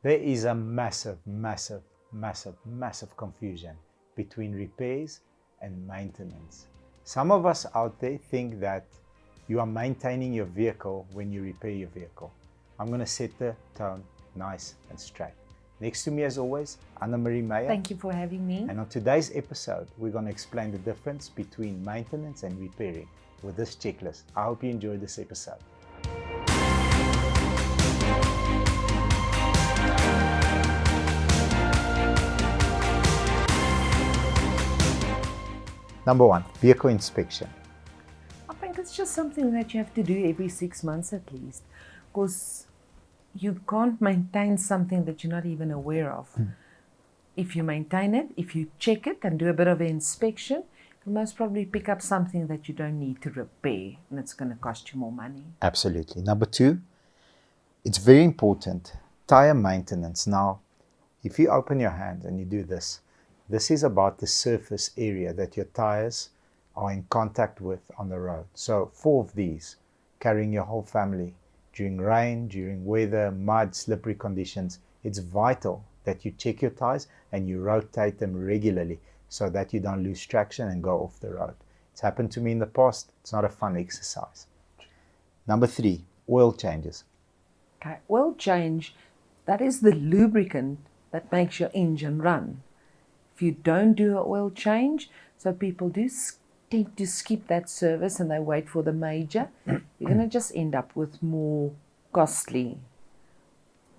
There is a massive confusion between repairs and maintenance. Some of us out there think that you are maintaining your vehicle when you repair your vehicle. I'm going to set the tone nice and straight. Next to me, as always, Anna-Marie Meyer. Thank you for having me. And on today's episode, we're going to explain the difference between maintenance and repairing with this checklist. I hope you enjoy this episode. Number one, vehicle inspection. I think it's just something that you have to do every 6 months at least, because you can't maintain something that you're not even aware of. If you maintain it, if you check it and do a bit of an inspection, you'll most probably pick up something that you don't need to repair, and it's going to cost you more money. Absolutely. Number two, it's very important, tire maintenance. Now, if you open your hand and you do this, this is about the surface area that your tires are in contact with on the road. So 4 of these, carrying your whole family during rain, during weather, mud, slippery conditions. It's vital that you check your tires and you rotate them regularly so that you don't lose traction and go off the road. It's happened to me in the past. It's not a fun exercise. Number 3, oil changes. Okay, oil change, that is the lubricant that makes your engine run. If you don't do an oil change, so people do tend to skip that service and they wait for the major, you're going to just end up with more costly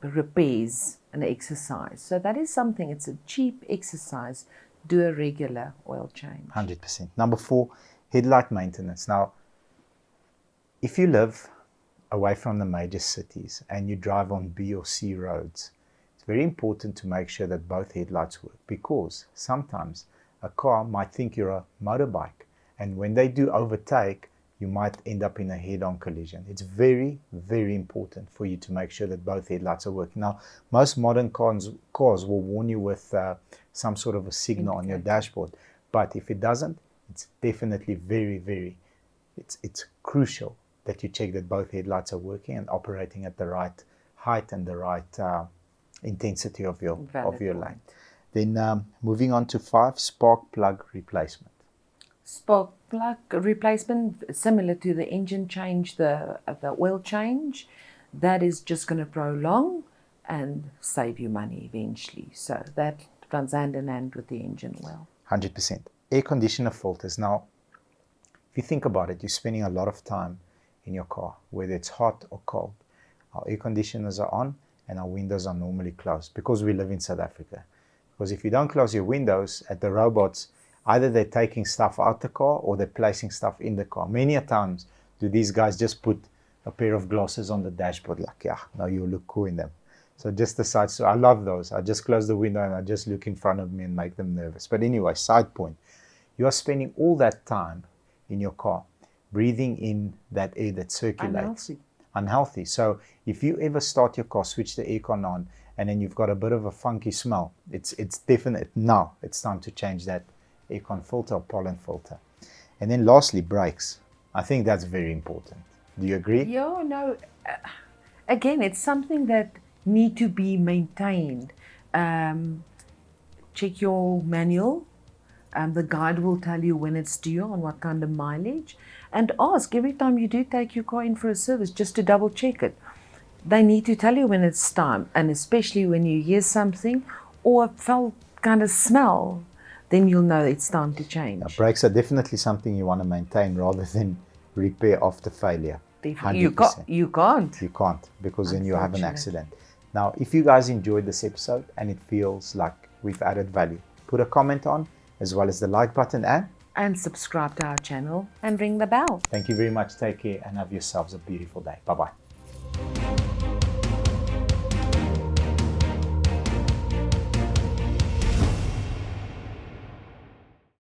repairs and exercise. So that is something, it's a cheap exercise. Do a regular oil change. 100%. Number 4, headlight maintenance. Now, if you live away from the major cities and you drive on B or C roads, it's very important to make sure that both headlights work, because sometimes a car might think you're a motorbike, and when they do overtake, you might end up in a head-on collision. It's very important for you to make sure that both headlights are working. Now, most modern cars will warn you with some sort of a signal on your dashboard, but if it doesn't, it's definitely it's crucial that you check that both headlights are working and operating at the right height and the right intensity of your light. Then moving on to 5, spark plug replacement. Spark plug replacement, similar to the engine change, the oil change, that is just going to prolong and save you money eventually. So that runs hand in hand with the engine oil. 100%. Air conditioner filters. Now, if you think about it, you're spending a lot of time in your car, whether it's hot or cold. Our air conditioners are on and our windows are normally closed because we live in South Africa. Because if you don't close your windows at the robots, either they're taking stuff out the car or they're placing stuff in the car. Many a times do these guys just put a pair of glasses on the dashboard, like, yeah, now you look cool in them. So just the side, so I love those. I just close the window and I just look in front of me and make them nervous. But anyway, side point, you are spending all that time in your car, breathing in that air that circulates. Unhealthy. So if you ever start your car, switch the aircon on, and then you've got a bit of a funky smell, it's definite. Now it's time to change that aircon filter or pollen filter. And then lastly, brakes. I think that's very important. Do you agree? Yeah, no. Again, it's something that need to be maintained. Check your manual. The guide will tell you when it's due, on what kind of mileage, and ask every time you do take your car in for a service just to double check it. They need to tell you when it's time, and especially when you hear something or a foul kind of smell, then you'll know it's time to change. Now, brakes are definitely something you want to maintain rather than repair after failure. 100%. You can't, because then you have an accident. Now, if you guys enjoyed this episode and it feels like we've added value, put a comment on, as well as the like button, and subscribe to our channel and ring the bell. Thank you very much. Take care and have yourselves a beautiful day. Bye-bye.